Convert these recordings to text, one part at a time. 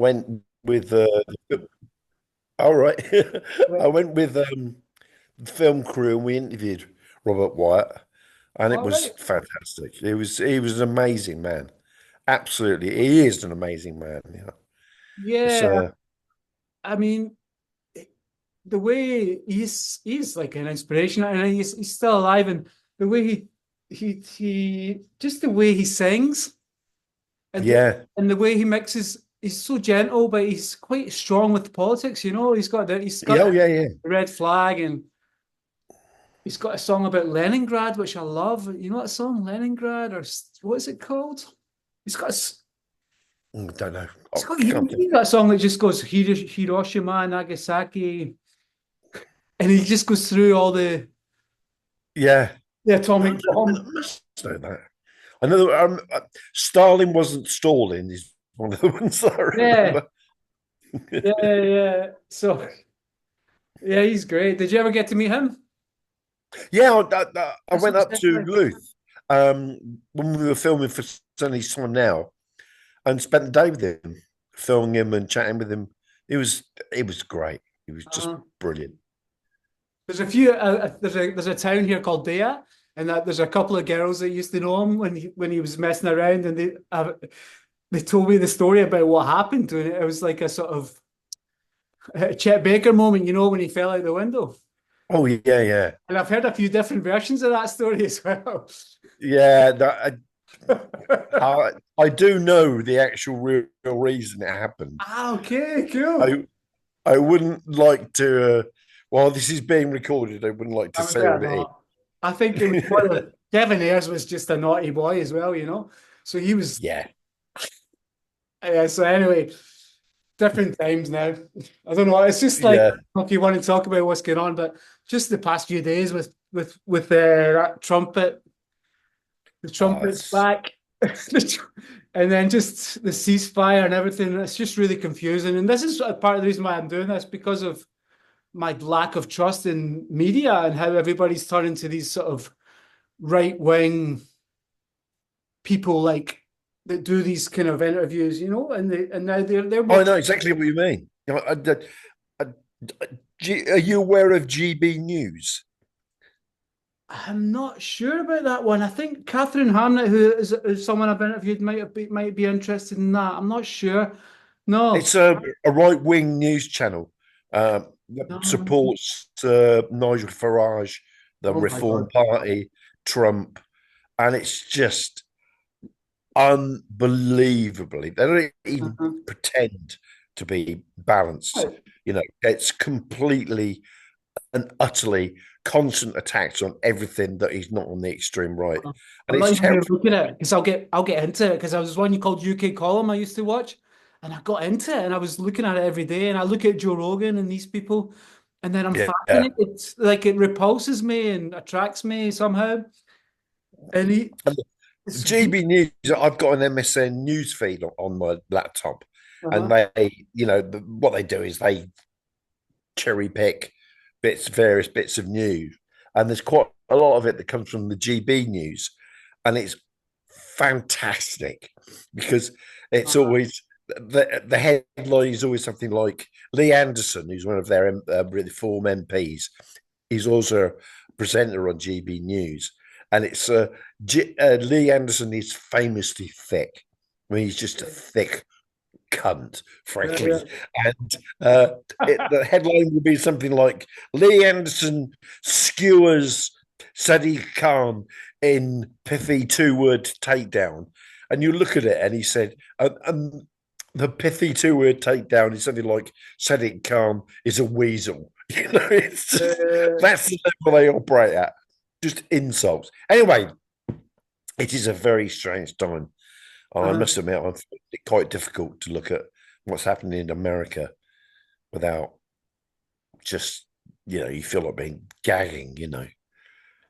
went with all right. I Well, went with the film crew and we interviewed Robert Wyatt, and it all was right. fantastic. He was an amazing man. Absolutely, he is an amazing man. It's Yeah, I mean, the way he's like an inspiration, and he's still alive, and the way he just the way he sings, and yeah, the way he mixes, he's so gentle, but he's quite strong with politics. He's got yeah, oh the yeah, yeah, red flag, and he's got a song about Leningrad, which I love. You know that song, Leningrad, or what is it called? He's got a, I don't know. he's I got can't think. he got a song that just goes Hiroshima, Nagasaki, and he just goes through all Yeah, the I atomic I bomb. must know that. I know that Stalin wasn't stalling. Is one of the ones that I Yeah, remember. yeah. So yeah, he's great. Did you ever get to meet him? Yeah, I That's went what up to exactly. Luth when we were filming for Sunny Time Now, and spent the day with him, filming him and chatting with him. It was great. It was just Uh-huh. brilliant. There's a few. There's a town here called Dea, and there's a couple of girls that used to know him when he was messing around, and they told me the story about what happened to him. It was like a sort of Chet Baker moment, when he fell out the window. Oh yeah, yeah, And I've heard a few different versions of that story as well. yeah. I do know the actual real reason it happened. Ah, okay, cool. I I wouldn't like to. While this is being recorded, I wouldn't like to I say better what it not. I think it was one of Kevin Ayers was just a naughty boy as well. So he was. Yeah, Yeah. So anyway, different times now. I don't know. It's just like yeah. if you want to talk about what's going on, but just the past few days with that trumpet, the Oh, trumpet's back, and then just the ceasefire and everything. It's just really confusing. And this is part of the reason why I'm doing this because of my lack of trust in media and how everybody's turning to these sort of right wing people like that do these kind of interviews, and now they're more. I know exactly what you mean. I, are you aware of GB News? I'm not sure about that one. I think Catherine Harnett, who is someone I've interviewed, might be interested in that. I'm not sure. No, It's a right wing news channel that no. supports Nigel Farage, the Oh my Reform God. Party, Trump, and it's just unbelievably. They don't even Uh-huh. pretend to be balanced. It's completely and utterly constant attacks on everything that is not on the extreme right, and I'm not it's even going terrible. to look at it because I'll get into it because there was one you called UK Column I used to watch, and I got into it and I was looking at it every day, and I look at Joe Rogan and these people, and then I'm Yeah. fascinated. It's like it repulses me and attracts me somehow. And it's GB News, I've got an MSN news feed on my laptop, and uh-huh. what they do is they cherry pick various bits of news, and there's quite a lot of it that comes from the GB News, and it's fantastic because it's Uh-huh. always the headline is always something like Lee Anderson, who's one of their Reform MPs. He's also a presenter on GB News, and it's Lee Anderson is famously thick. I mean, he's just a thick cunt, frankly. And the headline would be something like Lee Anderson skewers Sadiq Khan in pithy two-word takedown. And you look at it and he said, the pithy two-word takedown is something like Sadiq Khan is a weasel. It's just, Uh, that's the level they operate at. Just insults. Anyway, it is a very strange time. I uh-huh. must admit, I find it quite difficult to look at what's happening in America without just, you feel like being gagging.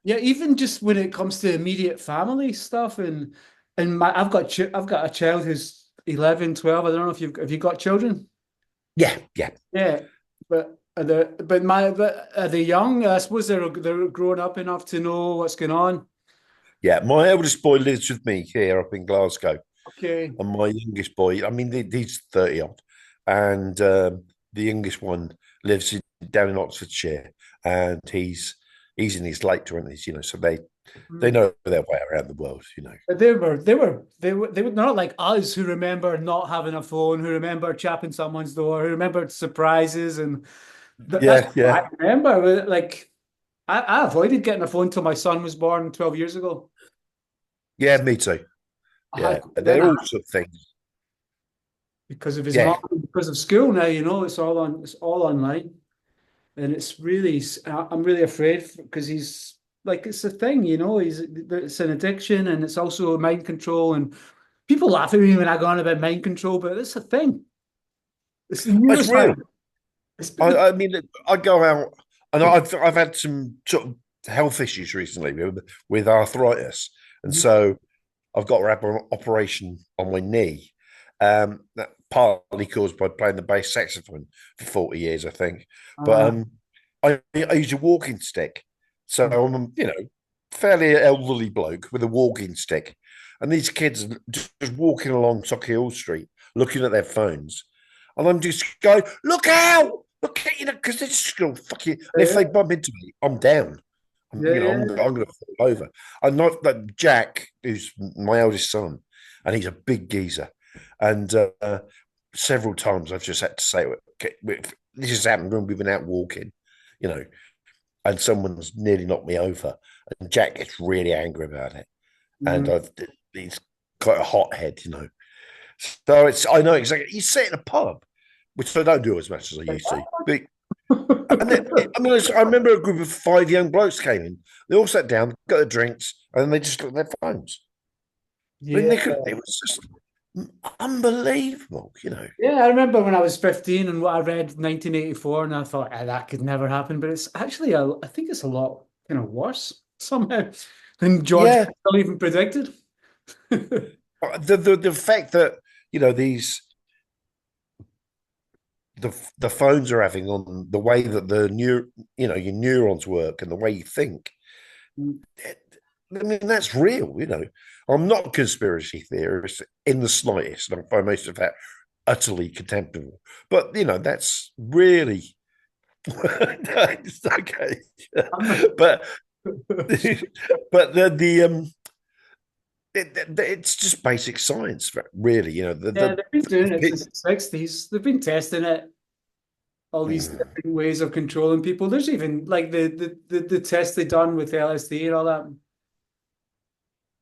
Yeah, even just when it comes to immediate family stuff, and I've got a child who's 11, 12. I don't know if you've have you got children? Yeah, yeah, Yeah, but are they young? I suppose they're grown up enough to know what's going on. yeah. My eldest boy lives with me here up in Glasgow, Okay. and my youngest boy, I mean, he's 30 odd. and the youngest one lives down in Oxfordshire, and he's in his late 20s, so they Mm. know their way around the world. But they were not like us who remember not having a phone, who remember chapping someone's door, who remembered surprises, and that's Yeah, what yeah, I remember. Like I avoided getting a phone till my son was born 12 years ago. yeah. Me too. I Yeah, then they're all sort of things. because of his mom, Yeah, because of school now, it's all online. And it's really, I'm really afraid because he's like, it's a thing, it's an addiction and it's also mind control. And people laugh at me when I go on about mind control, but it's a thing. It's it's real. neuroscience. It's, I mean, I go out and I've had some sort of health issues recently with arthritis, and so I've got to have an operation on my knee. That partly caused by playing the bass saxophone for 40 years, I think. But uh, I use a walking stick, so I'm fairly elderly bloke with a walking stick, and these kids are just walking along Sock Street looking at their phones, and I'm just going, look out, look at because they're just going fucking. And if they yeah, bump into me, I'm down. I'm yeah, going to fall over. And not that Jack, who's my eldest son, and he's a big geezer. And several times I've just had to say, okay, this has happened when we've been out walking, you know, and someone's nearly knocked me over. And Jack gets really angry about it. And mm. he's quite a hothead. So I know exactly. You sit in a pub, which I don't do as much as I used to. But and then, I mean, I remember a group of 5 young blokes came in. They all sat down, got their drinks, and then they just looked at their phones. I mean, Yeah. it was just unbelievable. Yeah, I remember when I was 15 and what I read 1984, and I thought that could never happen. But it's actually, I think it's a lot kind of worse somehow than George Yeah, Orwell even predicted. the fact that these the phones are having on the way that your neurons work and the way you think. I mean, that's real. I'm not a conspiracy theorist in the slightest. I find most of that utterly contemptible. But that's really it's okay. but but it's just basic science, really. Yeah, they've been doing it since the the 60s. They've been testing it, all these different ways of controlling people. There's even like the test they done with LSD and all that.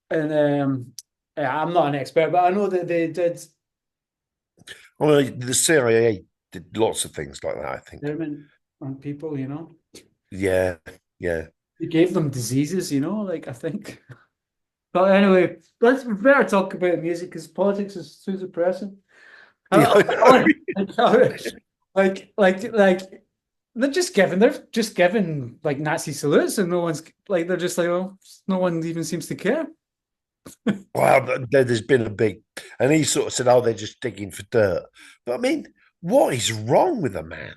And yeah, I'm not an expert, but I know that they did well, the CIA did lots of things like that, I think. experiment on people. Yeah, yeah. They gave them diseases, like I think. But anyway, we better talk about music because politics is too depressing. Yeah, I, I I, like they're just giving like Nazi salutes and no one's like they're just like, oh, no one even seems to care. Well, there's been a big, and he sort of said, "Oh, they're just digging for dirt." But I mean, what is wrong with a man?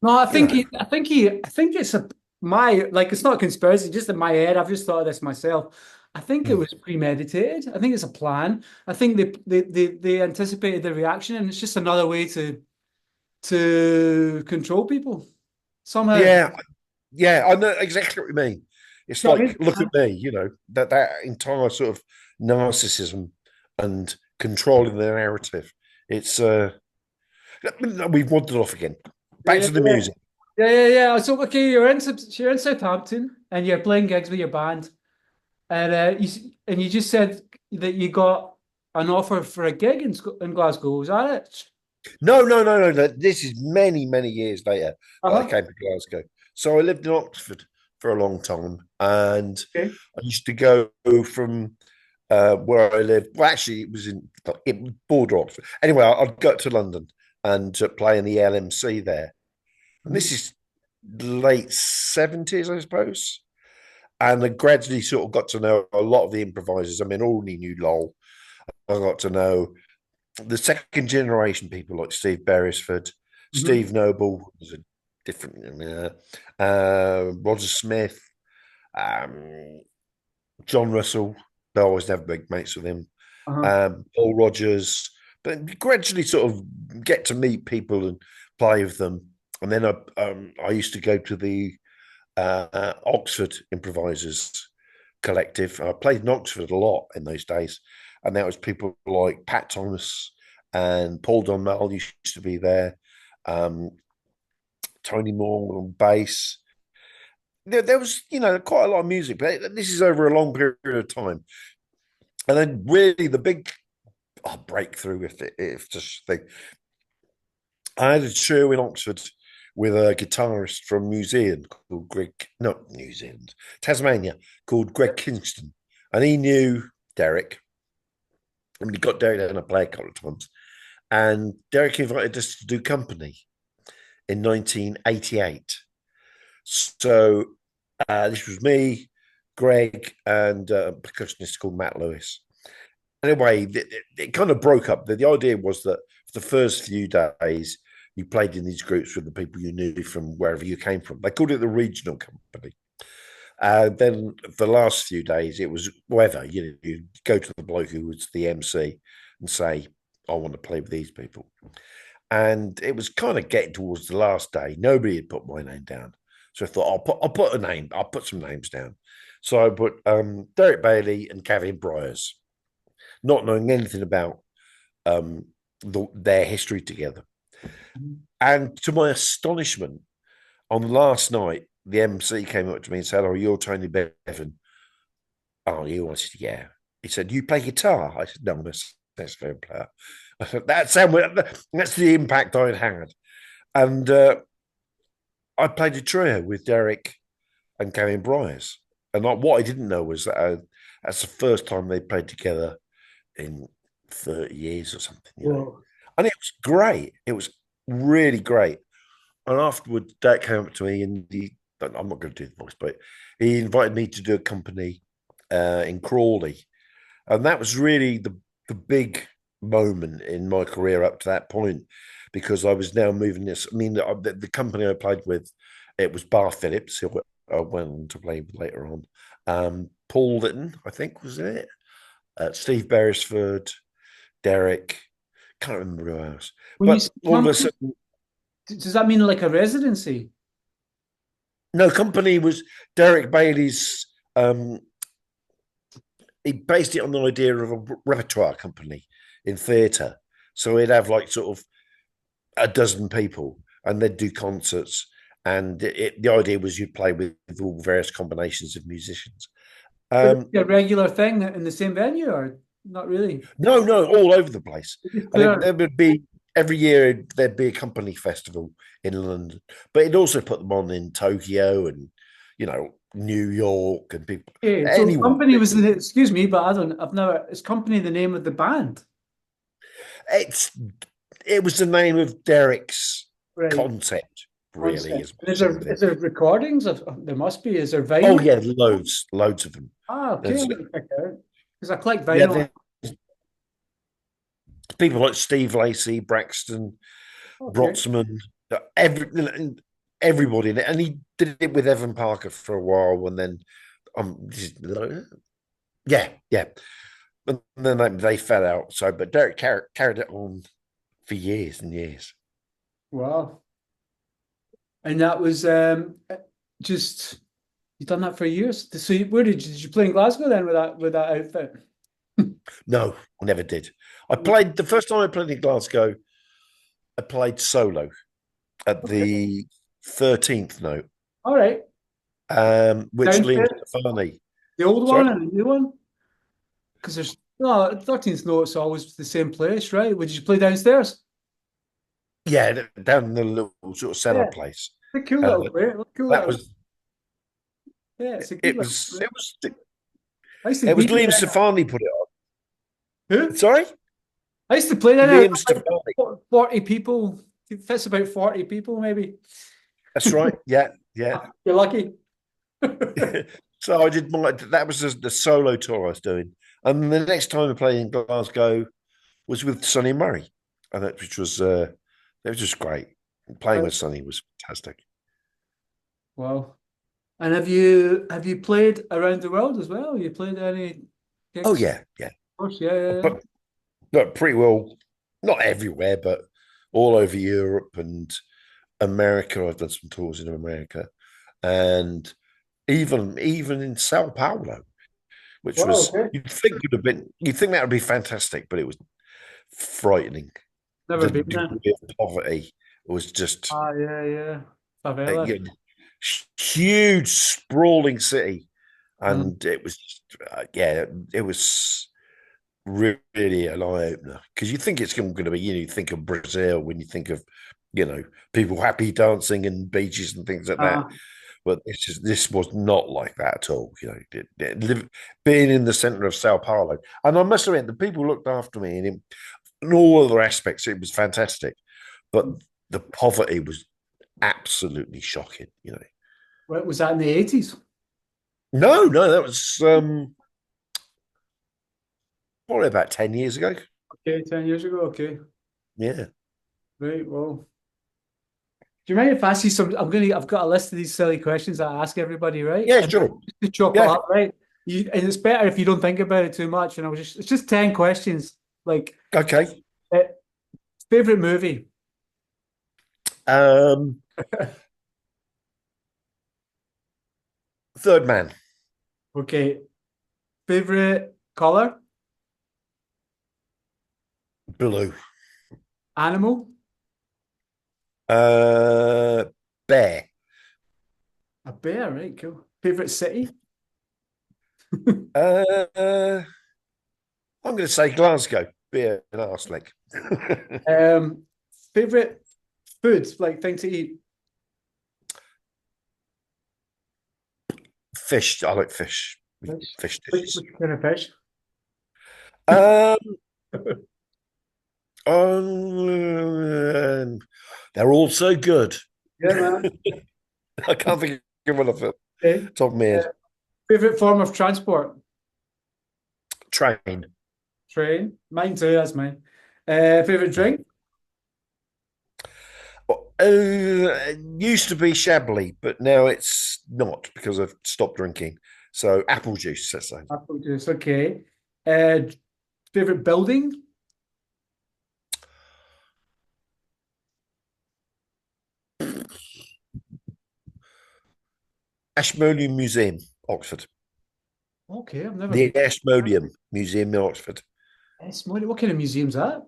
No, I You think know, he, I think he, I think it's my like it's not a conspiracy, just in my head. I've just thought of this myself. I think it Mm. was premeditated. I think it's a plan. I think they anticipated the reaction, and it's just another way to control people somehow. Yeah, yeah, I know exactly what you mean. It's You know what I like, look at me, that entire sort of narcissism and controlling the narrative. It's we've wandered off again. Back mean? to the music. Yeah. So okay, you're in Southampton and you're playing gigs with your band, and you just said that you got an offer for a gig in Glasgow. Was that it? No, no, no, no, no. This is many, many years later that I Uh-huh. came to Glasgow. So I lived in Oxford for a long time, and Okay. I used to go from where I lived. Well, actually, it was border Oxford. Anyway, I'd go to London and play in the LMC there, and Mhm. this is late 70s, I suppose. And I gradually sort of got to know a lot of the improvisers. I mean, already knew Lowell. I got to know the second generation people like Steve Beresford, Mhm. Steve Noble was a different, Roger Smith, um, John Russell. They always never big mates with him. Uh-huh. Paul Rogers, but gradually sort of get to meet people and play with them. And then I used to go to the Oxford Improvisers Collective. I played in Oxford a lot in those days, and that was people like Pat Thomas and Paul Donmel used to be there. Um, Tony Moore on bass. There was, quite a lot of music, but this is over a long period of time. And then really the big breakthrough, if just think, I had a show in Oxford with a guitarist from New Zealand called not New Zealand, Tasmania, called Greg Kingston. And he knew Derek. I mean, he got Derek down to play a couple of times. And Derek invited us to do company in 1988. So this was me, Greg, and a percussionist called Matt Lewis. Anyway, it kind of broke up. The idea was that for the first few days, you played in these groups with the people you knew from wherever you came from. They called it the regional company. Then the last few days, it was whatever. You go to the bloke who was the MC and say, I want to play with these people. And it was kind of getting towards the last day. Nobody had put my name down. So I thought, I'll put a name. I'll put some names down. So I put Derek Bailey and Gavin Bryars, not knowing anything about their history together. And to my astonishment, on last night, the MC came up to me and said, "Oh, you're Tony Bevan." Oh, you? I said, "Yeah." He said, "You play guitar?" I said, "No, I'm a saxophone player." I said, that's the impact I had. And I played a trio with Derek and Gavin Bryars. And what I didn't know was that that's the first time they played together in 30 years or something. And it was great. It was really great. And afterwards, Derek came up to me and I'm not going to do the voice, but he invited me to do a company in Crawley. And that was really the big moment in my career up to that point, because I was now moving this. I mean, the company I played with, it was Bar Phillips, who I went on to play with later on. Paul Litton, I think, was in it. Steve Beresford, Derek, can't remember who else. But all of a sudden, does that mean like a residency? No, company was Derek Bailey's. He based it on the idea of a repertoire company in theatre. So he'd have like sort of a dozen people and they'd do concerts. And the idea was you'd play with all various combinations of musicians. A regular thing in the same venue, or not really? No, all over the place. And there would be every year there'd be a company festival in London, but it also put them on in Tokyo and New York and people. Okay, so company was excuse me, but I've never. Is company the name of the band? It was the name of Derek's concept. Really, is there recordings of? There must be. Is there vinyl? Oh yeah, loads of them. Okay, because I collect vinyl. People like Steve Lacey, Braxton, Brotzman, everybody, and he did it with Evan Parker for a while, and then and then they fell out. So, but Derek carried it on for years and years. Wow. And that was just you've done that for years. So where did you play in Glasgow then with that outfit? No, I never did. I played the first time I played in Glasgow. I played solo at the 13th note. All right. Which Liam Stefani. The old one and the new one? Because there's 13th note's always the same place, right? Would you play downstairs? Yeah, down in the little sort of cellar place. A cool little place. Cool that was. Yeah, it's a it good was. It was. It was Liam Stefani put it on. Who? Sorry? I used to play that. Liam Stefani. 40 people. It fits about 40 people, maybe. That's right. Yeah. You're lucky. So I did that was the solo tour I was doing. And the next time I played in Glasgow was with Sonny Murray. And which was it was just great. Playing with Sonny was fantastic. Wow. And have you played around the world as well? You played any gigs? Oh yeah. Of course, yeah. But pretty well not everywhere, but all over Europe and America. I've done some tours in America, and even in Sao Paulo, which Wow, was okay. you'd think that would be fantastic, but it was frightening. Never The been there. degree of poverty was just Ah, yeah, yeah. a Favela. huge, sprawling city, Mm. and it was yeah, it was really an eye opener because you think it's going to be, you think of Brazil when you think of, people happy dancing and beaches and things like that. Ah, But this was not like that at all. Being in the center of Sao Paulo, and I must admit, the people looked after me, and in all other aspects, it was fantastic. But the poverty was absolutely shocking. what was that in the 80s? No, no, that was probably about 10 years ago. Okay, 10 years ago. Okay. Yeah, Right. Well, do you mind if I ask you some? I've got a list of these silly questions that I ask everybody, right? yeah, And sure, just to chop it yeah, up, right? And it's better if you don't think about it too much. And it's just 10 questions. Like, okay. uh, favorite movie? Um, Third Man, Okay. Favorite color? Blue, Animal? uh, Bear. A bear, right? Cool. Favorite city? Uh, I'm going to say Glasgow. Beer and arse leg. Um, favorite food, like thing to eat? Fish. I like fish. Fish. Fish Which dishes. kind of fish? Um, um, they're all so good. Yeah, man. I can't think of one of them. Okay. Top of my Uh, head. favorite form of transport? Train. Train. Mine too, that's mine. Favorite drink? It used to be Chablis, but now it's not because I've stopped drinking. So apple juice, let's say. Apple juice, okay. Uh, favorite building? Ashmolean Museum, Oxford. Okay, I've never been. The Ashmolean Museum in Oxford. What kind of museum's that?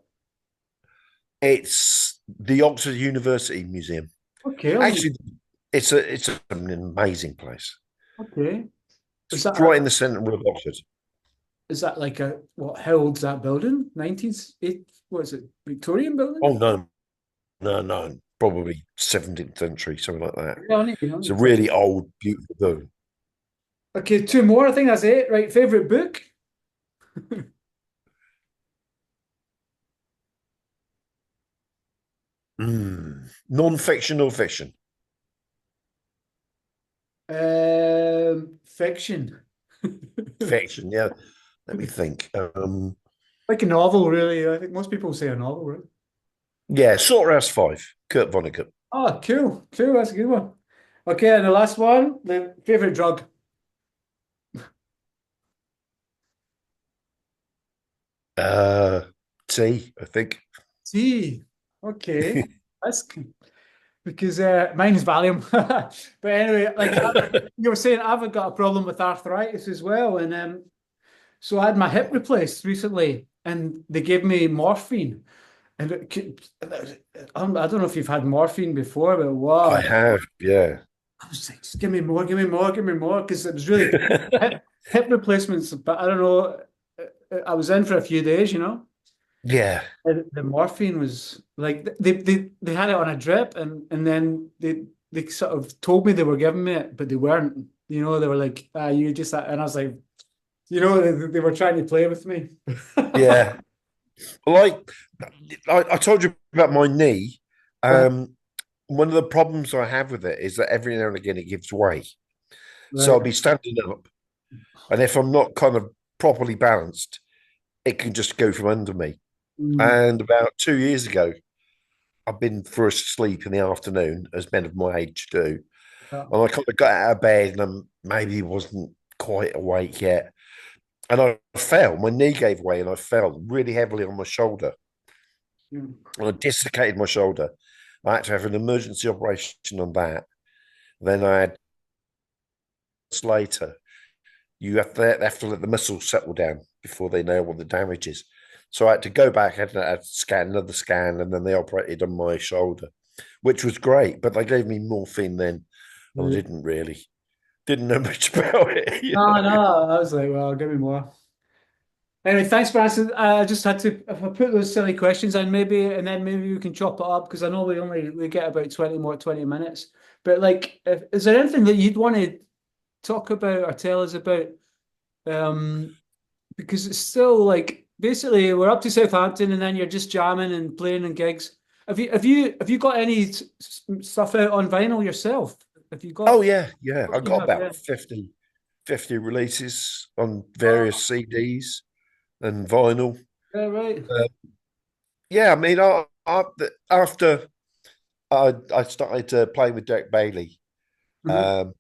It's the Oxford University Museum. Okay, Actually, it's an amazing place. okay. Is It's that right in the centre of Oxford. like a what? How old's that building? 19th, what is it? Victorian building? Oh no, no, no, probably 17th century, something like that. Yeah, only, It's a really old, beautiful building. Okay, two more. I think that's it. Right, favorite book? Non-fiction or fiction? Fiction. Fiction, yeah. Let me think. Like a novel, really. I think most people say a novel, right? Yeah, Slaughterhouse Five, Kurt Vonnegut. Oh, cool. Cool. That's a good one. Okay, and the last one, the favorite drug. Uh, Tea, I think. Tea. Okay. That's because mine is Valium. But anyway, like you were saying, I've got a problem with arthritis as well. And so I had my hip replaced recently and they gave me morphine. And I don't know if you've had morphine before, but I wow. have, yeah. I was like, just give me more, give me more, give me more, because it was really hip replacements. But I don't know. I was in for a few days, you know. Yeah, The morphine was like they had it on a drip, and then they sort of told me they were giving me it, but they weren't. You know, they were like, "Ah, you just," and I was like, you know, they were trying to play with me. yeah. Like I told you about my knee. Um, One of the problems I have with it is that every now and again it gives way. So Right. I'll be standing up, and if I'm not kind of properly balanced, it can just go from under me. Mm. And about 2 years ago, I've been for a sleep in the afternoon, as men of my age do. Yeah. And I kind of got out of bed and I maybe wasn't quite awake yet. And I fell. My knee gave way and I fell really heavily on my shoulder. Yeah. and I dislocated my shoulder. I had to have an emergency operation on that. Then I had later, you have to let the muscles settle down before they know what the damage is. So I had to go back, had to scan another scan, and then they operated on my shoulder, which was great. But they gave me morphine then, and I Yeah. didn't know much about it. No, no, I was like, well, give me more. Anyway, thanks for answering. I just had to, if I put those silly questions in, maybe, and then maybe we can chop it up because I know we get about 20 minutes. But like, is there anything that you'd want to talk about or tell us about? Um, because it's still like basically we're up to Southampton and then you're just jamming and playing in gigs. Have you got any stuff out on vinyl yourself? Have you Oh got? yeah. I You got have, yeah. about 50 releases on Oh, various CDs and vinyl. yeah, right. Uh, yeah, I mean, after I started playing with Derek Bailey, Uh-huh. um,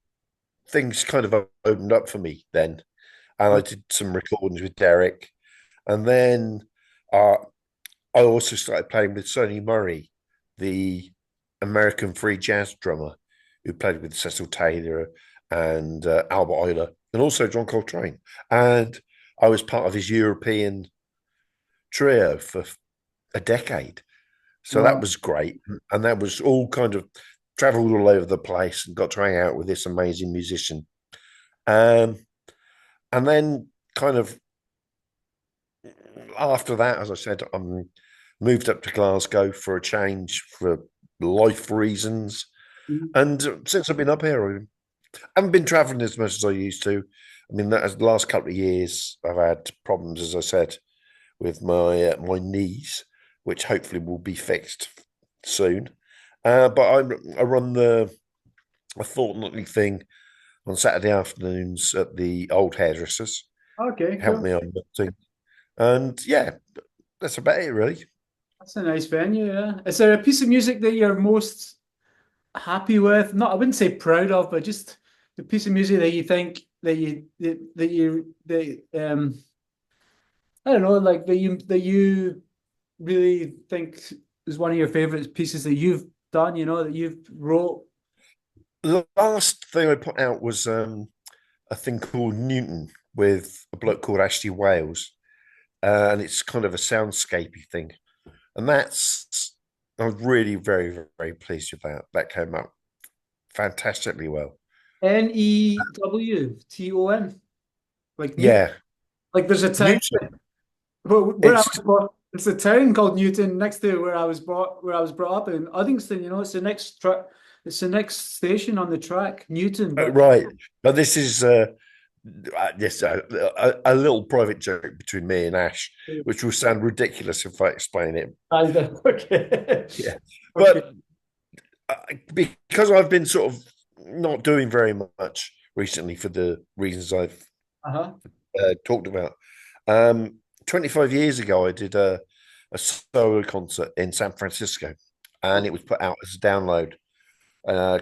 things kind of opened up for me then, and I Right. did some recordings with Derek, and then uh, I also started playing with Sonny Murray, the American free jazz drummer who played with Cecil Taylor and Albert Ayler, and also John Coltrane. And I was part of his European trio for a decade. So that Wow. was great. And that was all kind of traveled all over the place and got to hang out with this amazing musician. Um, and then kind of after that, as I said, I moved up to Glasgow for a change for life reasons. Mhm. And since I've been up here, I haven't been traveling as much as I used to. I mean, the last couple of years, I've had problems, as I said, with my knees, which hopefully will be fixed soon. But I run a fortnightly thing on Saturday afternoons at the old hairdressers. Okay, Help cool. me on that thing, and yeah, that's about it, really. That's a nice venue, yeah. Is there a piece of music that you're most happy with? Not, I wouldn't say proud of, but just the piece of music that you think that I don't know, like that you really think is one of your favorite pieces that you've done, that you've wrote. The last thing I put out was a thing called Newton with a bloke called Ashley Wales, and it's kind of a soundscapey thing, and that's I was really very pleased with that. That came out fantastically well. Newton, like Newton. Yeah, Like there's a town. Newton. Well, where I It's was born, it's a town called Newton next to where I was brought up in Uddingston. It's the next track. It's the next station on the track, Newton. But right, but this is yes, a little private joke between me and Ash, which will sound ridiculous if I explain it. okay, Yeah, okay. but because I've been sort of not doing very much recently for the reasons I've Uh-huh. talked about. Um, 25 years ago, I did a solo concert in San Francisco, and it was put out as a download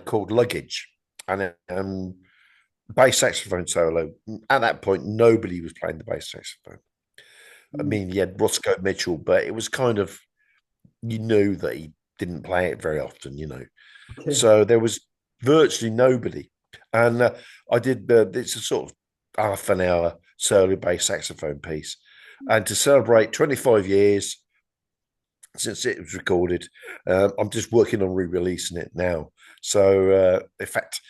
called Luggage, and bass saxophone solo. At that point, nobody was playing the bass saxophone. I Mm, mean, you had Roscoe Mitchell, but it was kind of you knew that he didn't play it very often. okay. So there was virtually nobody, and I did. It's a sort of half an hour solo bass saxophone piece, and to celebrate 25 years since it was recorded, I'm just working on re-releasing it now. So, in fact,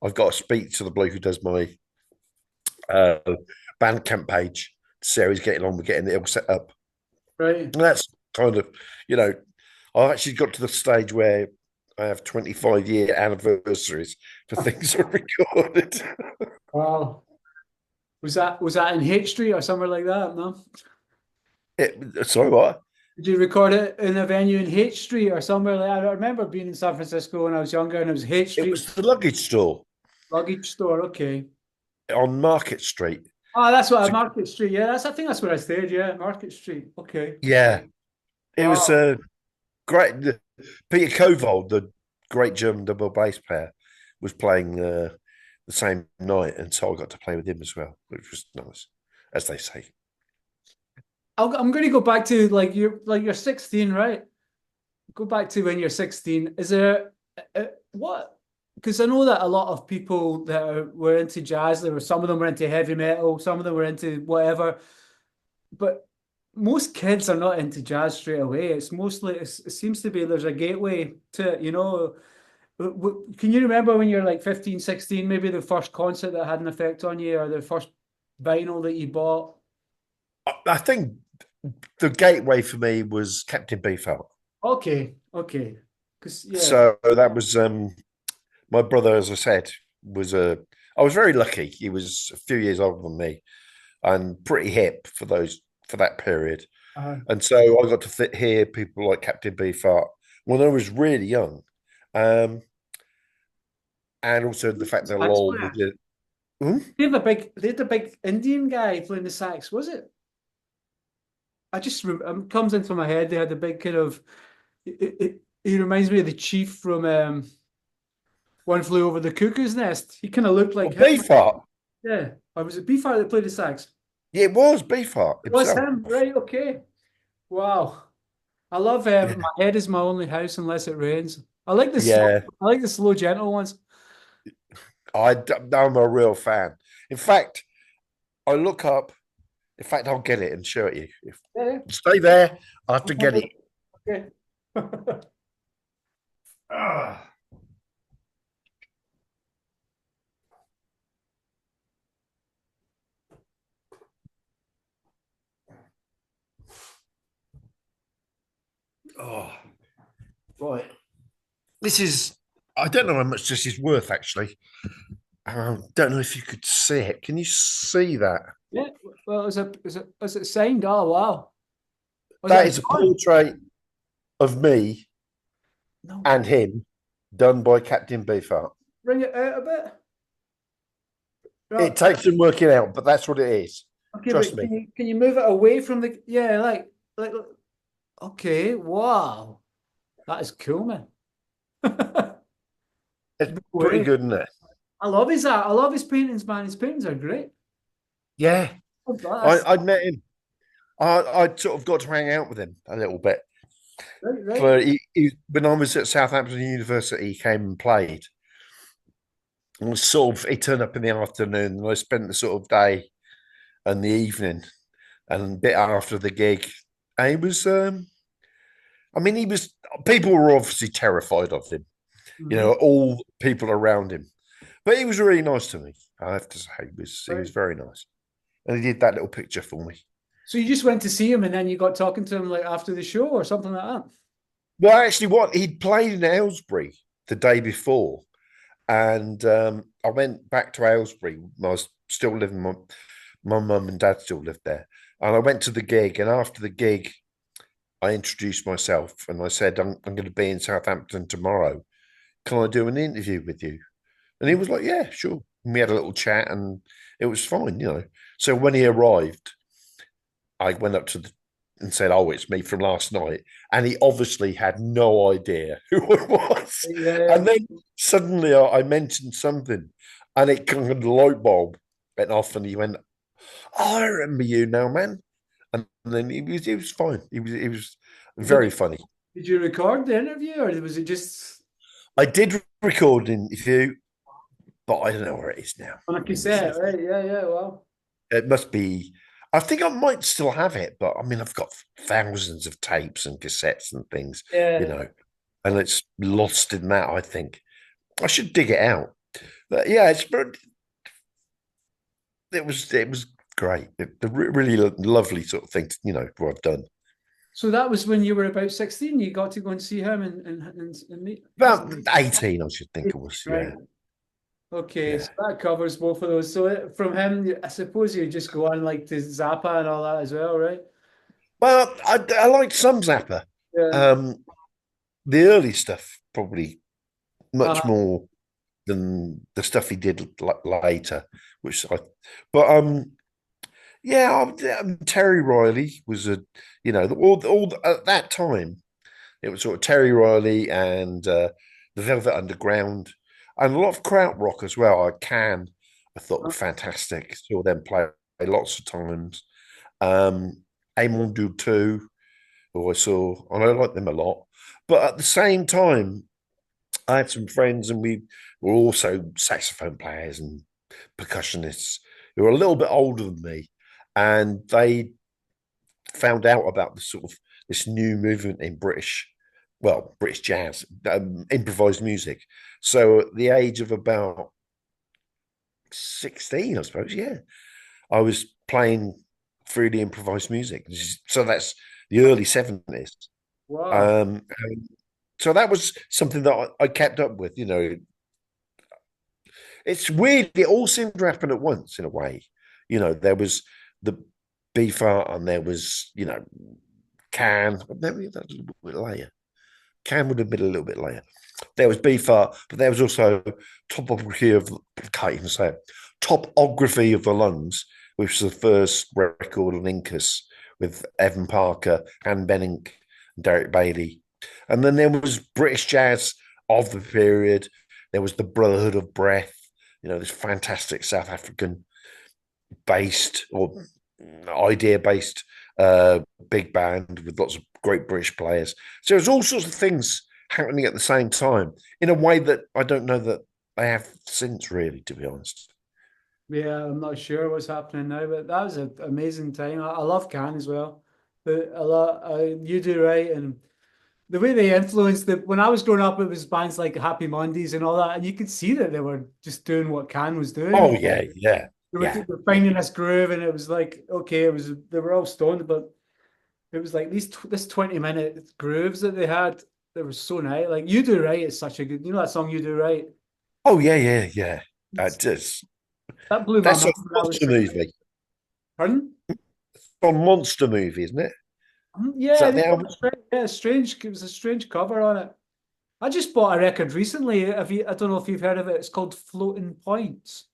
I've got to speak to the bloke who does my uh, Bandcamp page to see how he's getting on with getting it all set up. Right. And that's kind of, you know, I've actually got to the stage where I have 25-year anniversaries for things I recorded. Wow. Was that in H Street or somewhere like that? No. Sorry, what? Did you record it in a venue in H Street or somewhere like that? I remember being in San Francisco when I was younger, and it was H It Street was the luggage store luggage store. Okay. on Market Street. Oh, that's what So, Market Street. Yeah, I think that's where I stayed. Yeah, Market Street. Okay. yeah, it was Wow. great. Peter Kovold, the great German double bass player, was playing the same night, and so I got to play with him as well, which was nice, as they say. I'm going to go back to like you're 16, right? Go back to when you're 16. Is there what? Because I know that a lot of people that were into jazz, there were some of them were into heavy metal, some of them were into whatever, but most kids are not into jazz straight away. It's mostly it seems to be there's a gateway to it, you know. Can you remember when you're like 15, 16, maybe the first concert that had an effect on you or the first vinyl that you bought? I think the gateway for me was Captain Beefheart. Okay, okay. Because yeah. So that was my brother, as I said, was a. I was very lucky. He was a few years older than me and pretty hip for that period. Uh, And so I got to hear people like Captain Beefheart when I was really young. Um, and also the fact that sax Lol player. did. Hmm? They had the big Indian guy playing the sax, was it? I just comes into my head. They had the big kind of. He reminds me of the chief from One Flew Over the Cuckoo's Nest. He kind of looked Oh, like him. Beefheart. Yeah. Or was it Beefheart that played the sax? Yeah, it was Beefheart It was himself. him, right? Okay. Wow. I love Yeah. My Head Is My Only House Unless It Rains. I like the slow, Yeah, I like the slow, gentle ones. I'm a real fan. In fact, I look up. In fact, I'll get it and show it you. Yeah. Stay there. I have to get it. Okay. Ah. Oh, right. This is. I don't know how much this is worth. Actually, I don't know if you could see it. Can you see that? Yeah. Well, is it signed? Oh wow. Was That that is a John? portrait of me No and way. him, done by Captain Beefheart. Bring it out a bit. It Right. takes some working out, but that's what it is. Okay, Trust but me. can you move it away from the yeah, like okay, wow. That is cool, man. It's No pretty way. good, isn't it? I love his art. I love his paintings, man. His paintings are great. Yeah, Oh, that's I'd met him. I sort of got to hang out with him a little bit. right, right. For when I was at Southampton University, he came and played. And sort of, he turned up in the afternoon, and I spent the sort of day and the evening and a bit after the gig. And he was, I mean, he was. People were obviously terrified of him. You Mhm. know, all people around him, but he was really nice to me. I have to say, he was Right. very nice, and he did that little picture for me. So you just went to see him and then you got talking to him like after the show or something like that? Well, actually, what he'd played in Aylesbury the day before, and I went back to Aylesbury. I was still living. My mum and dad still lived there, and I went to the gig. And after the gig, I introduced myself and I said, I'm going to be in Southampton tomorrow. Can I do an interview with you?" And he was like, "Yeah, sure." And we had a little chat, and it was fine, you know. So when he arrived, I went up to the and said, "Oh, it's me from last night," and he obviously had no idea who it was. Yeah. And then suddenly I mentioned something, and it kind of the light bulb went off, and he went, "Oh, I remember you now, man." And then he was fine. He was Did very you funny. did you record the interview or was it just I did record an interview, but I don't know where it is now. on a I mean, cassette? Right. Yeah, yeah. Wow. it must be. I think I might still have it, but I mean, I've got thousands of tapes and cassettes and things, you Yeah. know, and it's lost in that. I think I should dig it out. But yeah, it was great. The really lovely sort of thing, you know, what I've done. So that was when you were about 16, you got to go and see him and meet. That's About 18, I should think it was. right. Yeah, Okay, yeah. so that covers both of those. So from him, I suppose you just go on like to Zappa and all that as well, right? Well, I liked some Zappa. Yeah. Um, the early stuff probably Uh, much more than the stuff he did later, which I. But yeah, Terry Riley was a, you know, all at that time it was sort of Terry Riley and the Velvet Underground and a lot of krautrock as well. I thought were fantastic. Saw them play lots of times. Um, Aimondou too, who I saw, and I like them a lot. But at the same time, I had some friends, and we were also saxophone players and percussionists who were a little bit older than me, and they found out about the sort of this new movement in British jazz, improvised music. So at the age of about 16, I suppose, yeah, I was playing freely improvised music. So that's the early 70s. Wow. And so that was something that I kept up with. It's weird. It all seemed to happen at once in a way. There was the Beefheart and there was, Can. Maybe that's a little bit later. Can would have been a little bit later. There was Beefheart, but there was also topography of, can't even say it, topography of the lungs, which was the first record on Incus with Evan Parker, Anne Benning, and Derek Bailey. And then there was British jazz of the period. There was the Brotherhood of Breath, this fantastic South African based or idea based big band with lots of great British players. So there's all sorts of things happening at the same time in a way that I don't know that I have since, really, to be honest. Yeah, I'm not sure what's happening now, but that was an amazing time. I love Can as well. But a lot, You Do Right, and the way they influenced the when I was growing up, it was bands like Happy Mondays and all that, and you could see that they were just doing what Can was Oh doing. yeah, yeah, They yeah. were finding this groove, and it was like okay, it was they were all stoned, but it was like this 20-minute grooves that they had. They were so nice. Like You Do Right is such a good, that song You Do Right. Oh yeah, yeah, yeah. It's, Just that blew my that's a mind when I was. monster movie. Pardon? A monster movie, isn't it? Is Yeah, that the album? yeah, strange. It was a strange cover on it. I just bought a record recently. I don't know if you've heard of it. It's called Floating Points.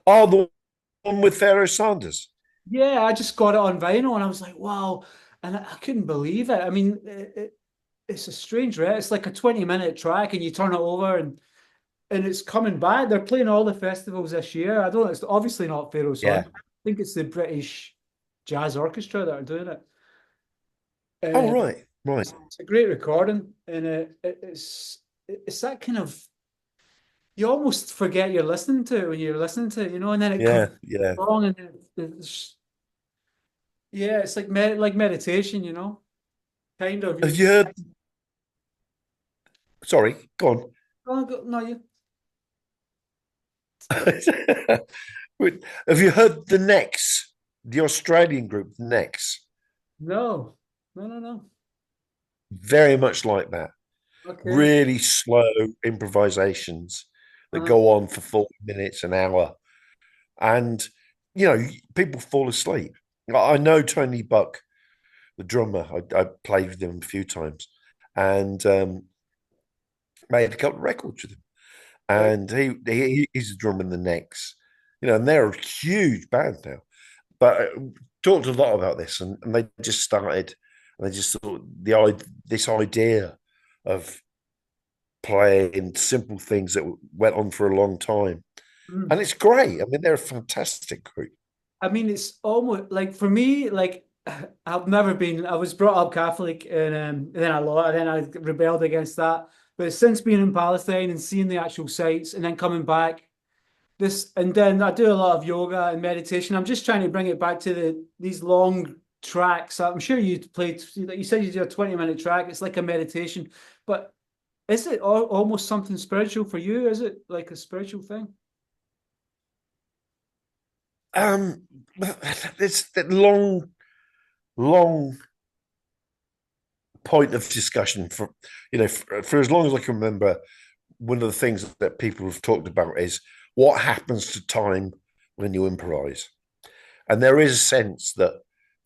Oh, the one with Pharaoh Sanders. Yeah, I just got it on vinyl, and I was like, wow, and I couldn't believe it. I mean, it's a strange record. It's like a 20-minute track, and you turn it over, and it's coming back. They're playing all the festivals this year. I don't. It's obviously not Pharaoh Yeah. Sanders. I think it's the British Jazz Orchestra that are doing it. Oh Uh, right, right. it's a great recording, and it's that kind of you almost forget you're listening to it when you're listening to it, and then it comes Yeah, yeah. along, and yeah, it's like meditation, kind of. Have you heard? Sorry, go on. No, you Have you heard the Nex, the Australian group, the Nex? no, no, no, no. Very much like that. Okay. Really slow improvisations that Uh-huh. go on for 40 minutes, an hour. And, people fall asleep. I know Tony Buck, the drummer. I played with him a few times and made a couple of records with him. Right. And he's a drummer in the Nex, and they're a huge band now. But talked a lot about this, and they just started, and they just thought this idea of playing simple things that went on for a long time, and Mm. it's great. I mean, they're a fantastic group. I mean, it's almost like for me, like I've never been. I was brought up Catholic, and then and then I rebelled against that. But since being in Palestine and seeing the actual sites, and then coming back, and then I do a lot of yoga and meditation. I'm just trying to bring it back to these long tracks. I'm sure you played, like you said, you do a 20-minute track. It's like a meditation, but is it almost something spiritual for you? Is it like a spiritual thing? Um, it's that long point of discussion for as long as I can remember. One of the things that people have talked about is what happens to time when you improvise. And there is a sense that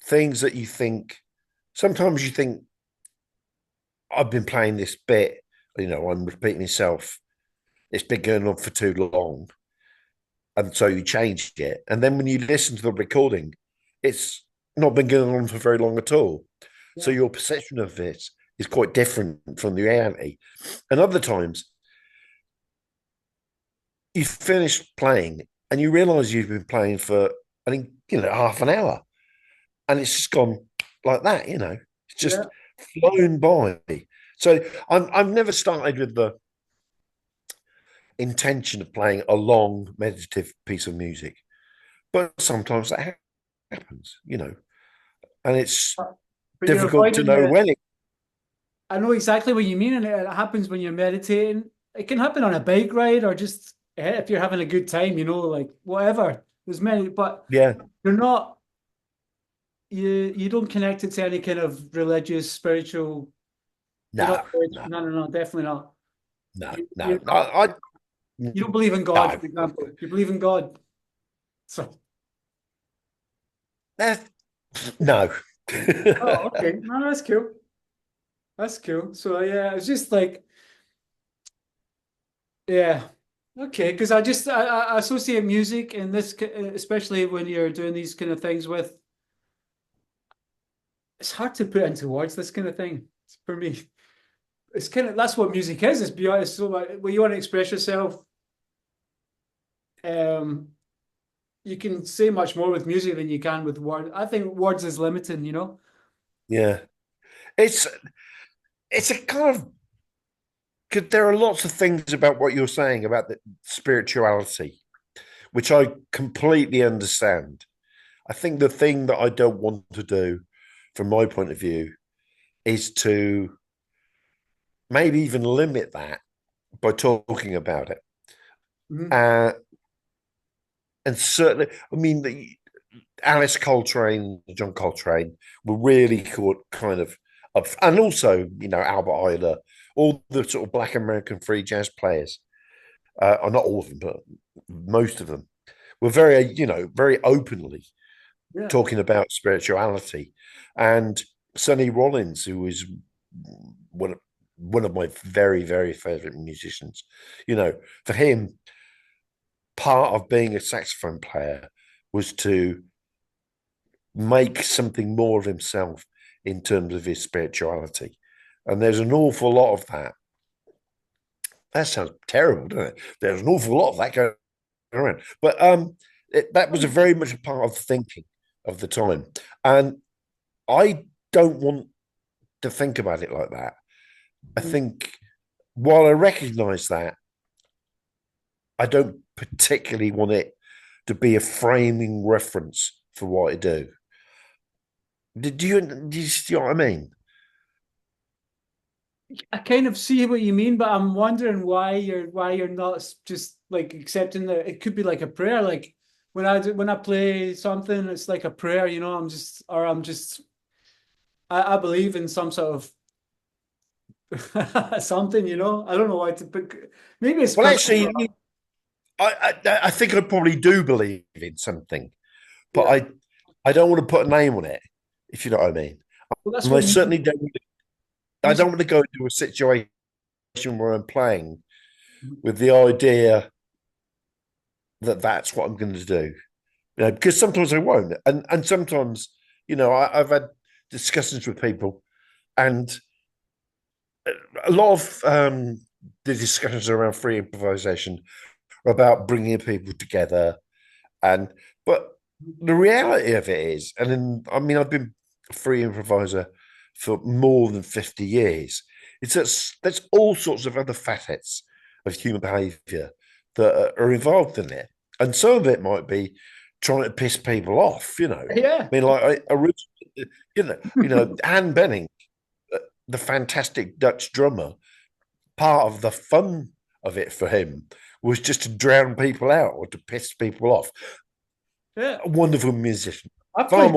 things that you think, sometimes you think, I've been playing this bit, I'm repeating myself. It's been going on for too long. And so you changed it. And then when you listen to the recording, it's not been going on for very long at all. So Yeah. your perception of it is quite different from the reality. And other times you finish playing and you realize you've been playing for, I think, half an hour. and it's just gone like that. It's Yeah. just flown by. So I've never started with the intention of playing a long meditative piece of music, but sometimes that happens, and it's But you're difficult to avoiding know the. when it. I know exactly what you mean, and it happens when you're meditating. It can happen on a bike ride or just if you're having a good time, like whatever. There's many, but Yeah, you're not. You don't connect it to any kind of religious, spiritual. You're not. no, no, No, no, no, definitely not. no, You, no. you, I you don't believe in God, no. for example. You believe in God. So, That, no. oh, okay. No, that's cool. That's cool. So yeah, it's just like, yeah, okay. Because I associate music and this, especially when you're doing these kind of things with. It's hard to put into words. This kind of thing for me. It's kind of that's what music is. It's be honest. So like, when you want to express yourself, um, you can say much more with music than you can with words. I think words is limiting. Yeah, it's it's a kind of because there are lots of things about what you're saying about the spirituality, which I completely understand. I think the thing that I don't want to do, from my point of view, is to maybe even limit that by talking about it. Mhm. Uh, and certainly, I mean, Alice Coltrane, John Coltrane were really kind of up, and also, Albert Ayler, all the sort of Black American free jazz players, or not all of them, but most of them were very openly Yeah. talking about spirituality. And Sonny Rollins, who was one of, one of my very, very favorite musicians, for him, part of being a saxophone player was to make something more of himself in terms of his spirituality. And there's an awful lot of that. That sounds terrible, doesn't it? There's an awful lot of that going around. But that was a very much a part of the thinking of the time. And I don't want to think about it like that. I Mhm. think while I recognize that, I don't particularly want it to be a framing reference for what I do. Do you see what I mean? I kind of see what you mean, but I'm wondering why you're not just like accepting that it could be like a prayer. Like when I play something, it's like a prayer. I believe in some sort of something. I don't know why to put. Maybe it's Well, because actually, I think I probably do believe in something, but yeah. I don't want to put a name on it, if you know what I mean. Well, that's And I what certainly don't. I music. don't want to go into a situation where I'm playing with the idea that that's what I'm going to do. Because sometimes I won't, and sometimes I've had discussions with people, and a lot of the discussions around free improvisation are about bringing people together, and but the reality of it is, I mean, I've been a free improviser for more than 50 years. It's there's all sorts of other facets of human behavior that are involved in it. And some of it might be trying to piss people off. Yeah. I mean, like I originally, Anne Benning, the fantastic Dutch drummer, part of the fun of it for him was just to drown people out or to piss people off. Yeah. A wonderful musician, I far played more